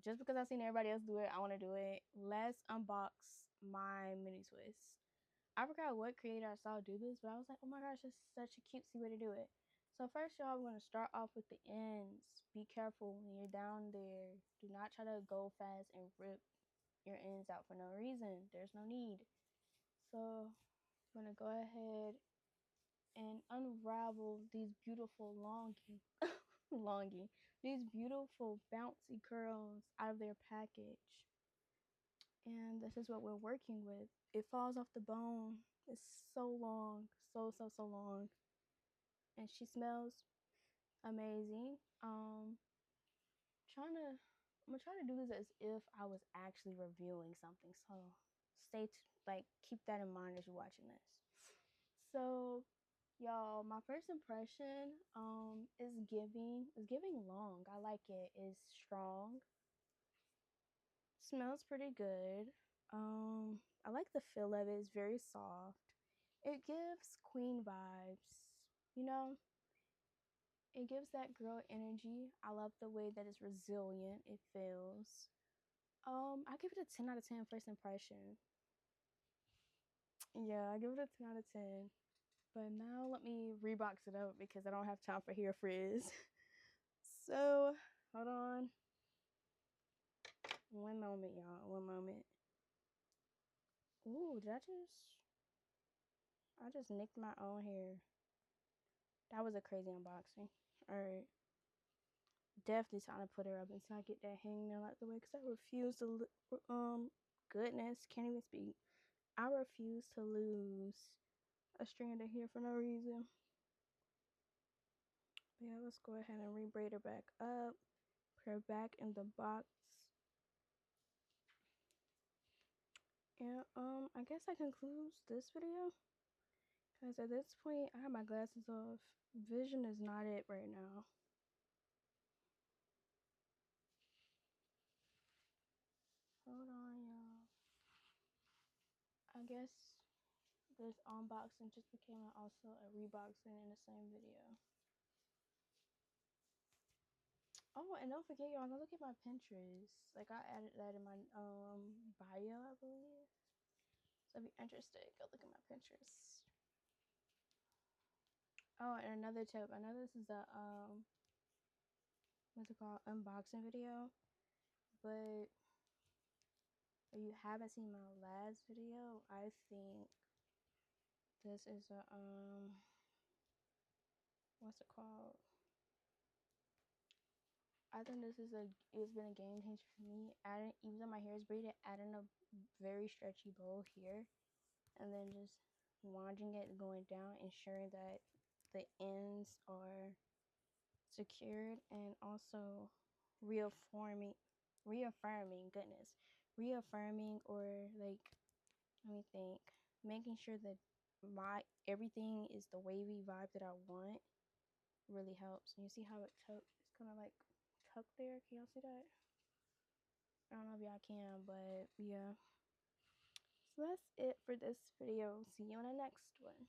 just because I've seen everybody else do it, I want to do it. Let's unbox my mini twist. I forgot what creator I saw do this, but I was like, oh my gosh, this is such a cutesy way to do it. So first, y'all, we're going to start off with the ends. Be careful when you're down there. Do not try to go fast and rip your ends out for no reason. There's no need. So I'm going to go ahead and unravel these beautiful these beautiful bouncy curls out of their package. And this is what we're working with. It falls off the bone. It's so long, so long, and she smells amazing. I'm gonna try to do this as if I was actually reviewing something. So keep that in mind as you're watching this. So, y'all, my first impression is giving long. I like it. It's strong. Smells pretty good. I like the feel of it. It's very soft. It gives queen vibes, you know? It gives that girl energy. I love the way that it's resilient. It feels. I give it a 10 out of 10 first impression. Yeah, I give it a 10 out of 10. But now let me rebox it up because I don't have time for hair frizz. So, hold on. One moment, y'all. One moment. Ooh, I just nicked my own hair. That was a crazy unboxing. Alright. Definitely time to put her up until I get that hangnail out the way because I refuse to, goodness, can't even speak. I refuse to lose a strand of hair for no reason. But yeah, let's go ahead and re-braid her back up. Put her back in the box. And I guess that concludes this video. Because at this point, I have my glasses off. Vision is not it right now. Hold on, y'all. I guess this unboxing just became also a reboxing in the same video. Oh, and don't forget, y'all, go look at my Pinterest. Like, I added that in my bio, I believe. So if you're interested, go look at my Pinterest. Oh, and another tip. I know this is a what's it called, unboxing video, but if you haven't seen my last video, I think this is a what's it called? I think it's been a game changer for me. Adding, even though my hair is braided, adding a very stretchy bow here, and then just winding it going down, ensuring that the ends are secured, and also reaffirming, or like, let me think, making sure that everything is the wavy vibe that I want really helps. And you see how it's kind of like tucked there. Can y'all see that? I don't know if y'all can, but yeah. So that's it for this video. See you in the next one.